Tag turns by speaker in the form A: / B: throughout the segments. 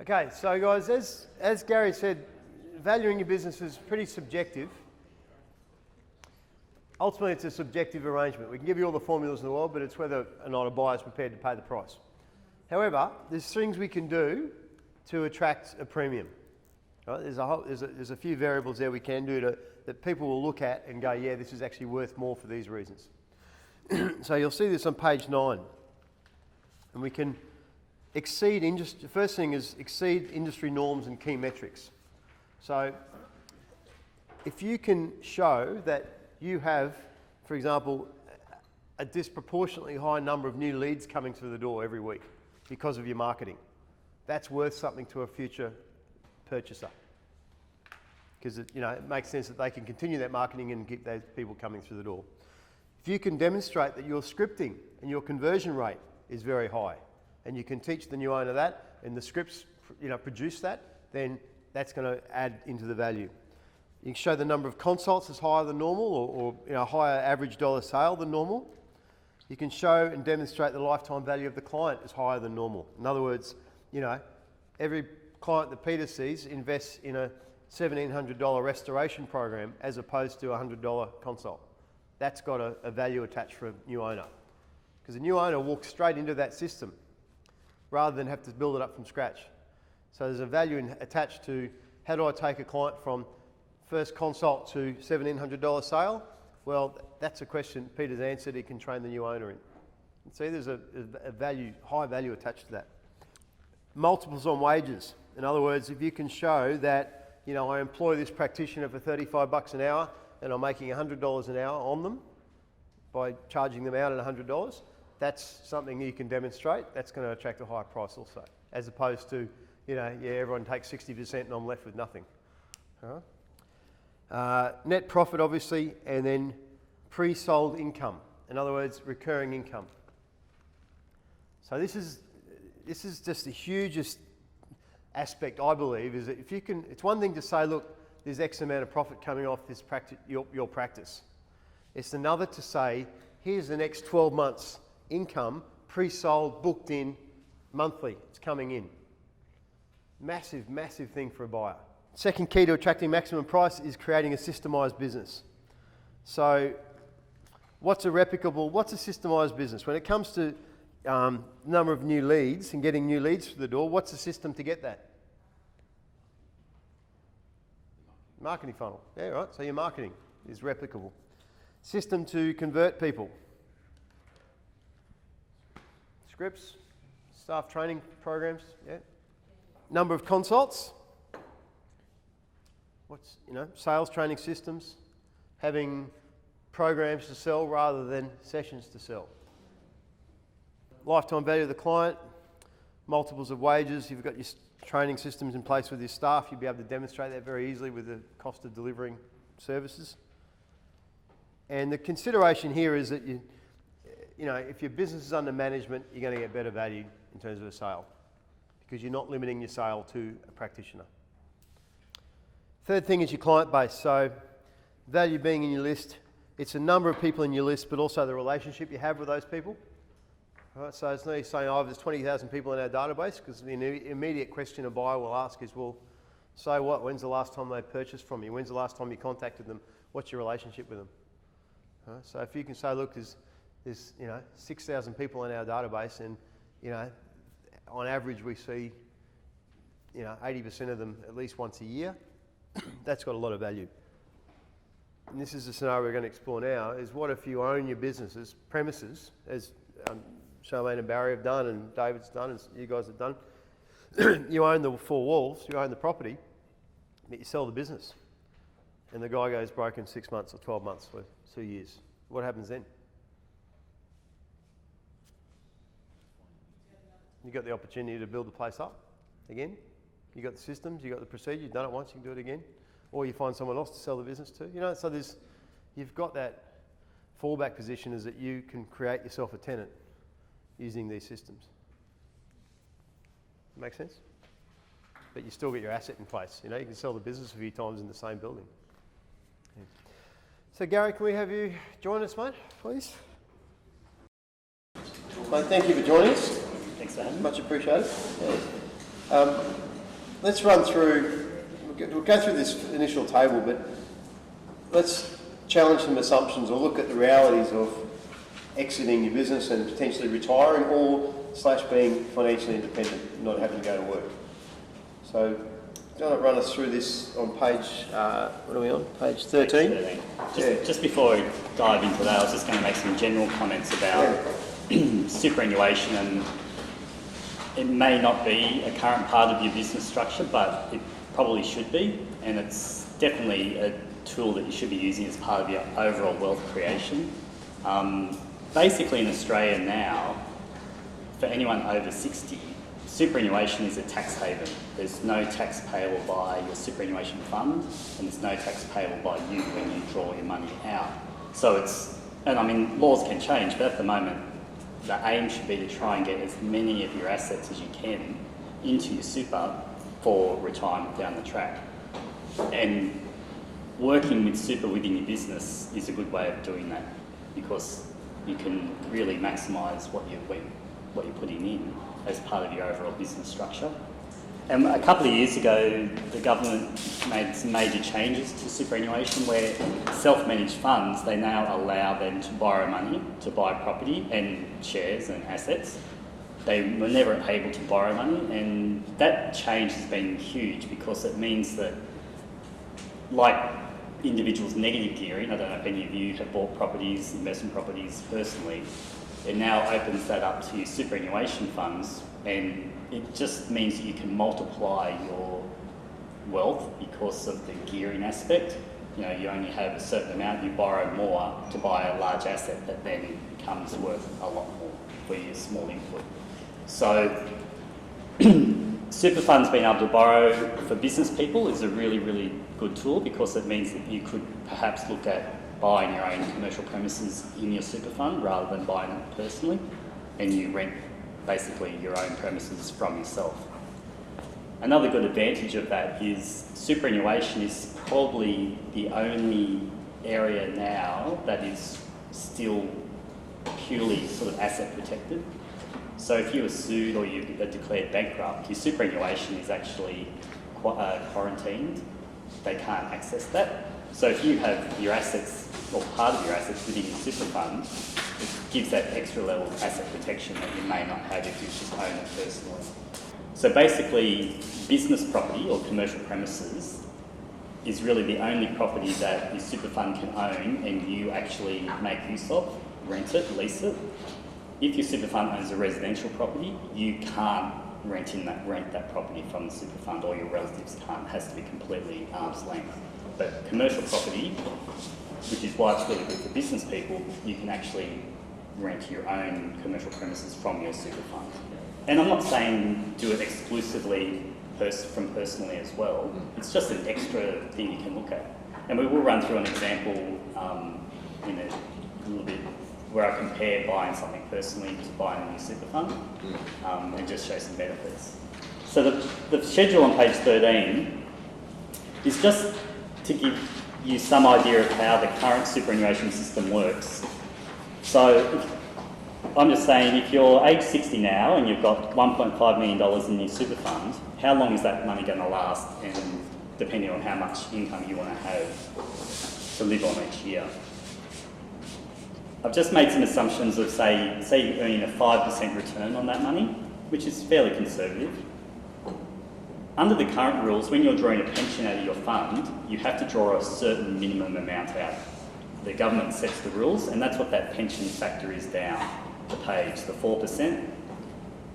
A: Okay, so guys, as Gary said, valuing your business is pretty subjective. Ultimately, it's a subjective arrangement. We can give you all the formulas in the world, but it's whether or not a buyer is prepared to pay the price. However, there's things we can do to attract a premium. Right? There's a few variables there we can do that people will look at and go, yeah, this is actually worth more for these reasons. So you'll see this on page 9. And we can exceed industry. The first thing is exceed industry norms and key metrics. So if you can show that you have, for example, a disproportionately high number of new leads coming through the door every week because of your marketing, that's worth something to a future purchaser, because it makes sense that they can continue that marketing and keep those people coming through the door. If you can demonstrate that your scripting and your conversion rate is very high, and you can teach the new owner that, and the scripts produce that, then that's going to add into the value. You can show the number of consults is higher than normal, or higher average dollar sale than normal. You can show and demonstrate the lifetime value of the client is higher than normal. In other words, every client that Peter sees invests in a $1,700 restoration program as opposed to a $100 consult. That's got a value attached for a new owner, because a new owner walks straight into that system rather than have to build it up from scratch. So there's a value attached to, how do I take a client from first consult to $1,700 sale? Well, that's a question Peter's answered. He can train the new owner in. And see, there's a high value attached to that. Multiples on wages. In other words, if you can show that, I employ this practitioner for $35 an hour and I'm making $100 an hour on them by charging them out at $100, that's something you can demonstrate. That's going to attract a higher price also, as opposed to, everyone takes 60% and I'm left with nothing. All right? Net profit, obviously, and then pre-sold income. In other words, recurring income. So this is just the hugest aspect, I believe, is that if you can, it's one thing to say, look, there's X amount of profit coming off this your practice. It's another to say, here's the next 12 months income, pre-sold, booked in, monthly, it's coming in. Massive, massive thing for a buyer. Second key to attracting maximum price is creating a systemised business. So what's a systemised business? When it comes to number of new leads and getting new leads through the door, what's the system to get that? Marketing funnel. Yeah, right. So your marketing is replicable. System to convert people. Scripts, staff training programs. Yeah. Number of consults. Sales training systems, having programs to sell rather than sessions to sell. Lifetime value of the client, multiples of wages. You've got your training systems in place with your staff. You'll be able to demonstrate that very easily with the cost of delivering services. And the consideration here is that if your business is under management, you're going to get better value in terms of a sale, because you're not limiting your sale to a practitioner. Third thing is your client base. So value being in your list, it's a number of people in your list, but also the relationship you have with those people. Right, so it's not saying, there's 20,000 people in our database, because the immediate question a buyer will ask is, well, so what? When's the last time they purchased from you? When's the last time you contacted them? What's your relationship with them? Right, so if you can say, look, there's 6,000 people in our database, and on average we see 80% of them at least once a year, that's got a lot of value. And this is the scenario we're going to explore now, is what if you own your businesses, premises, as Charmaine and Barry have done, and David's done, and you guys have done. You own the 4 walls, you own the property, but you sell the business. And the guy goes broke in 6 months or 12 months or 2 years. What happens then? You got the opportunity to build the place up again. You got the systems, you got the procedure, you've done it once, you can do it again. Or you find someone else to sell the business to. So you've got that fallback position, is that you can create yourself a tenant using these systems. Make sense? But you still get your asset in place. You can sell the business a few times in the same building. Yeah. So Gary, can we have you join us, mate, please? Mate, thank you for joining us.
B: Thanks for having me.
A: Much appreciated. let's run through, we'll go through this initial table, but let's challenge some assumptions or look at the realities of exiting your business and potentially retiring or / being financially independent, not having to go to work. So, do you want to run us through this on page, what are we on? Page 13?
B: Page 13. Just before we dive into that, I was just going to make some general comments about superannuation, and it may not be a current part of your business structure, but it probably should be, and it's definitely a tool that you should be using as part of your overall wealth creation. Basically in Australia now, for anyone over 60, superannuation is a tax haven. There's no tax payable by your superannuation fund, and there's no tax payable by you when you draw your money out. So it's, and I mean, laws can change, but at the moment, the aim should be to try and get as many of your assets as you can into your super for retirement down the track. And working with super within your business is a good way of doing that, because you can really maximise what you're putting in as part of your overall business structure. And a couple of years ago, the government made some major changes to superannuation, where self-managed funds, they now allow them to borrow money to buy property and shares and assets. They were never able to borrow money, and that change has been huge, because it means that, like individuals' negative gearing, I don't know if any of you have bought properties, investment properties personally, it now opens that up to superannuation funds, and it just means that you can multiply your wealth because of the gearing aspect. You know, you only have a certain amount, you borrow more to buy a large asset that then becomes worth a lot more for your small input. So super funds being able to borrow for business people is a really, really good tool, because it means that you could perhaps look at buying your own commercial premises in your super fund rather than buying it personally, and you rent basically your own premises from yourself. Another good advantage of that is superannuation is probably the only area now that is still purely sort of asset protected. So if you were sued or you are declared bankrupt, your superannuation is actually quarantined. They can't access that. So if you have your assets, or part of your assets within your super fund, it gives that extra level of asset protection that you may not have if you just own it personally. So basically, business property or commercial premises is really the only property that your super fund can own and you actually make use of, rent it, lease it. If your super fund owns a residential property, you can't rent that property from the super fund, or your relatives can't. It has to be completely arm's length. But commercial property, which is why it's really good for business people, you can actually rent your own commercial premises from your super fund. And I'm not saying do it exclusively from personally as well. It's just an extra thing you can look at. And we will run through an example in a little bit where I compare buying something personally to buying a new super fund, and just show some benefits. So the schedule on page 13 is just to give you some idea of how the current superannuation system works. So I'm just saying, if you're age 60 now and you've got $1.5 million in your super fund, how long is that money going to last, and depending on how much income you want to have to live on each year. I've just made some assumptions of, say you're earning a 5% return on that money, which is fairly conservative. Under the current rules, when you're drawing a pension out of your fund, you have to draw a certain minimum amount out. The government sets the rules, and that's what that pension factor is down the page, the 4%.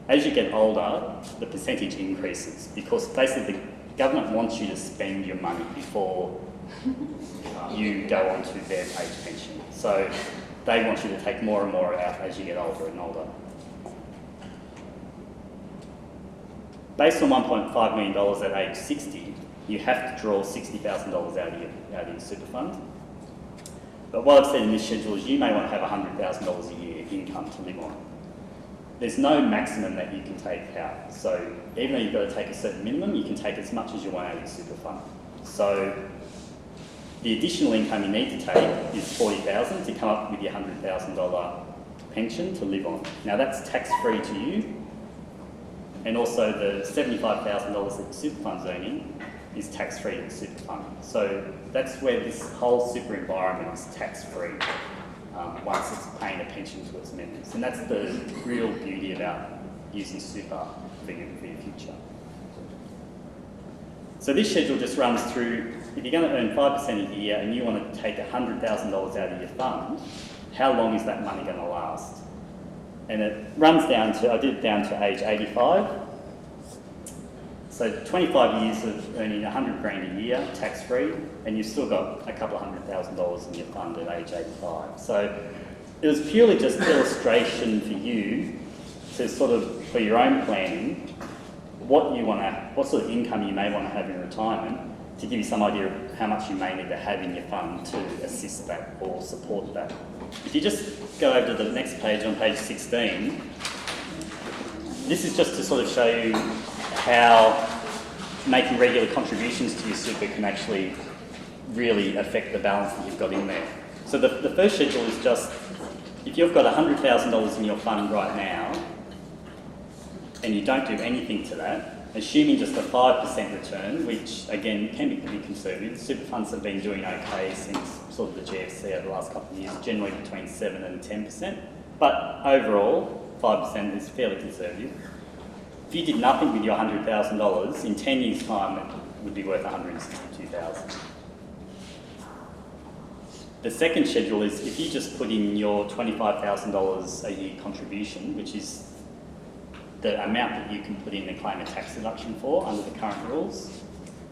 B: As you get older, the percentage increases, because basically the government wants you to spend your money before you go on to their age pension. So they want you to take more and more out as you get older and older. Based on $1.5 million at age 60, you have to draw $60,000 out of your super fund. But what I've said in this schedule is you may want to have $100,000 a year income to live on. There's no maximum that you can take out. So even though you've got to take a certain minimum, you can take as much as you want out of your super fund. So the additional income you need to take is $40,000 to come up with your $100,000 pension to live on. Now that's tax-free to you, And also the $75,000 that the super fund's earning is tax-free to the super fund. So that's where this whole super environment is tax-free once it's paying a pension to its members. And that's the real beauty about using super for your future. So this schedule just runs through, if you're going to earn 5% a year and you want to take $100,000 out of your fund, how long is that money going to last? And it runs down to, I did it down to age 85. So 25 years of earning 100 grand a year, tax-free, and you've still got a couple of $100,000 in your fund at age 85. So it was purely just illustration for you to sort of, for your own planning, what sort of income you may want to have in retirement, to give you some idea of how much you may need to have in your fund to assist that or support that. If you just go over to the next page, on page 16, this is just to sort of show you how making regular contributions to your super can actually really affect the balance that you've got in there. So the first schedule is just, if you've got $100,000 in your fund right now, and you don't do anything to that, assuming just a 5% return, which again can be pretty conservative. Super funds have been doing okay since sort of the GFC over the last couple of years, generally between 7 and 10%. But overall, 5% is fairly conservative. If you did nothing with your $100,000, in 10 years' time, it would be worth $162,000. The second schedule is if you just put in your $25,000 a year contribution, which is the amount that you can put in and claim a tax deduction for under the current rules.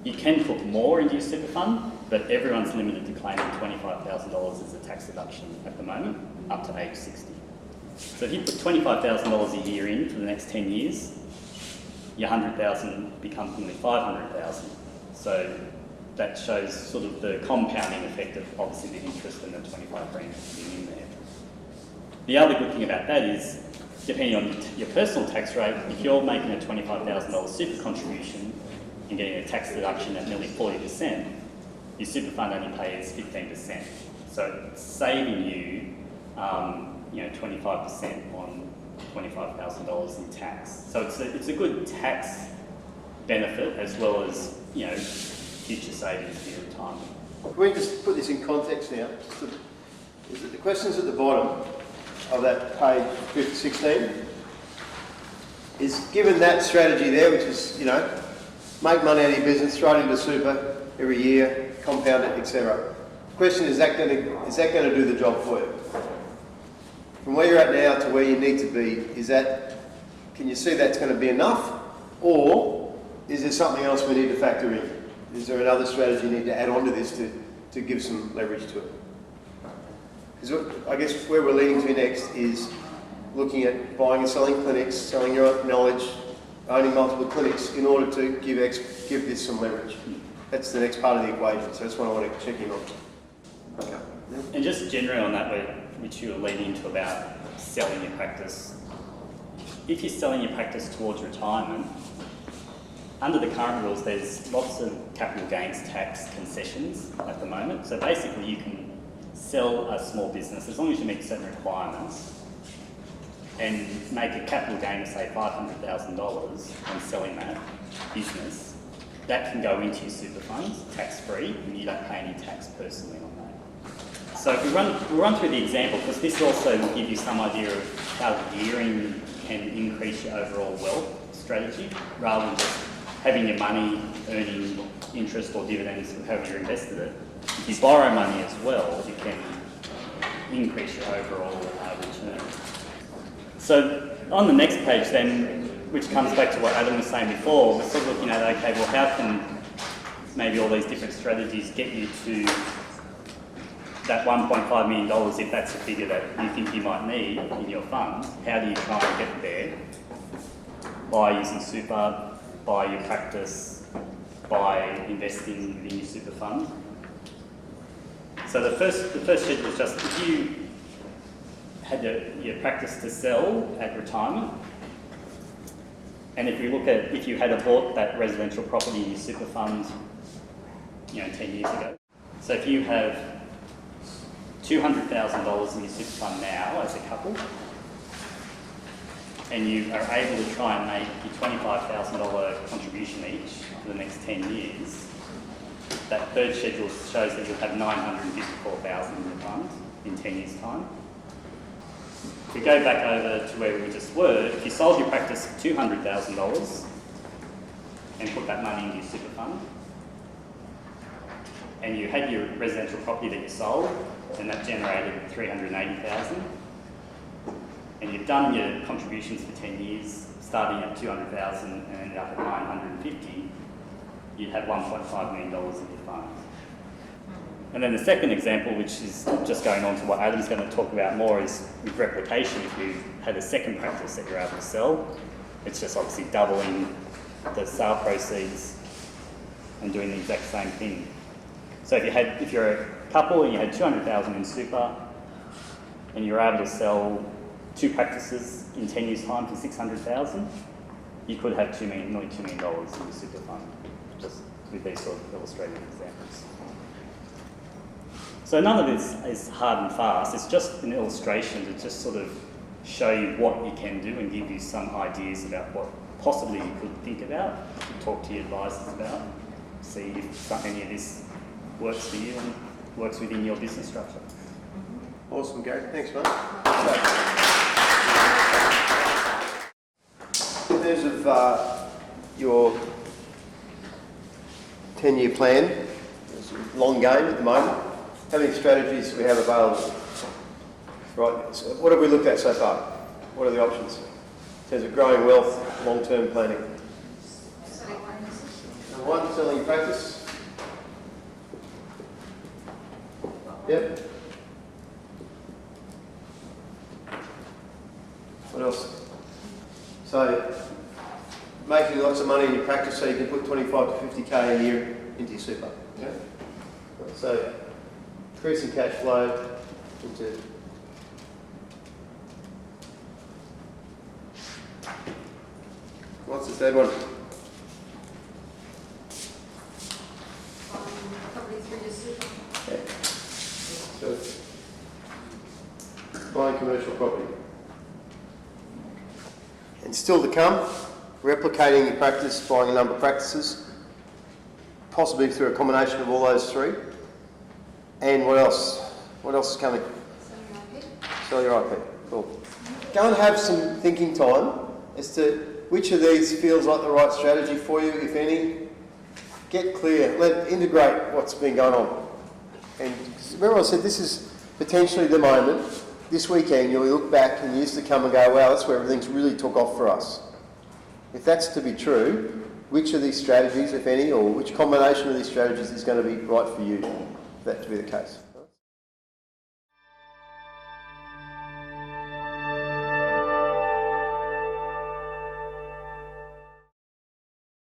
B: You can put more into your super fund, but everyone's limited to claiming $25,000 as a tax deduction at the moment, up to age 60. So if you put $25,000 a year in for the next 10 years, your $100,000 becomes nearly $500,000. So that shows sort of the compounding effect of obviously the interest and the 25 grand being in there. The other good thing about that is, depending on your personal tax rate, if you're making a $25,000 super contribution and getting a tax deduction at nearly 40%, your super fund only pays 15%. So it's saving you, 25% on $25,000 in tax. So it's a good tax benefit as well as, future savings for your retirement.
A: Can we just put this in context now? The questions at the bottom of that page 16 is, given that strategy there, which is, make money out of your business, throw it into super every year, compound it, etc. The question is that going to do the job for you? From where you're at now to where you need to be, can you see that's going to be enough, or is there something else we need to factor in? Is there another strategy you need to add on to this to give some leverage to it? Because I guess where we're leading to next is looking at buying and selling clinics, selling your knowledge, owning multiple clinics in order to give this some leverage. That's the next part of the equation, so that's what I want to check in on. Okay.
B: And just generally on that, which you were leading into about selling your practice, if you're selling your practice towards retirement, under the current rules, there's lots of capital gains tax concessions at the moment. So basically you can sell a small business, as long as you meet certain requirements, and make a capital gain of say $500,000 on selling that business, that can go into your super funds tax-free, and you don't pay any tax personally on that. So if we'll run through the example, because this also will give you some idea of how gearing can increase your overall wealth strategy, rather than just having your money earning interest or dividends from however you invested it. If you borrow money as well, you can increase your overall return. So on the next page then, which comes back to what Adam was saying before, we're sort of looking at, okay, well how can maybe all these different strategies get you to that $1.5 million, if that's the figure that you think you might need in your fund? How do you try and get there? By using super, by your practice, by investing in your super fund. So the first schedule is just, if you had your practice to sell at retirement, and if we look at, if you had bought that residential property in your super fund, 10 years ago. So if you have $200,000 in your super fund now as a couple, and you are able to try and make your $25,000 contribution each for the next 10 years, that third schedule shows that you'll have $954,000 in the fund in 10 years' time. If we go back over to where we just were, if you sold your practice for $200,000 and put that money into your super fund, and you had your residential property that you sold, and that generated $380,000, and you've done your contributions for 10 years, starting at $200,000 and ended up at $950,000, you'd have $1.5 million in your fund. And then the second example, which is just going on to what Adam's going to talk about more, is with replication. If you had a second practice that you're able to sell, it's just obviously doubling the sale proceeds and doing the exact same thing. So if you're a couple and you had $200,000 in super, and you're able to sell 2 practices in 10 years' time for $600,000, you could have nearly $2 million in the super fund, just with these sort of illustrated examples. So none of this is hard and fast. It's just an illustration to just sort of show you what you can do and give you some ideas about what possibly you could think about, talk to your advisors about, see if any of this works for you and works within your business structure.
A: Awesome, Gary. Thanks, mate. In terms of your 10-year plan, it's a long game at the moment. How many strategies do we have available? Right, so what have we looked at so far? What are the options in terms of growing wealth, long-term planning? Number 1, selling your practice. Yep. What else? So, making lots of money in your practice so you can put 25 to 50k a year into your super. Yeah. So, increasing cash flow into what's the third one?
C: Property through your super.
A: Yeah. So, buying commercial property. And still to come, replicating your practice, buying a number of practices, possibly through a combination of all those 3. And what else? What else is coming? Sell your IP. Cool. Go and have some thinking time as to which of these feels like the right strategy for you, if any. Get clear. Integrate what's been going on. And remember I said this is potentially the moment. This weekend you'll look back in years to come and go, wow, that's where everything's really took off for us. If that's to be true, which of these strategies, if any, or which combination of these strategies is going to be right for you, for that to be the case?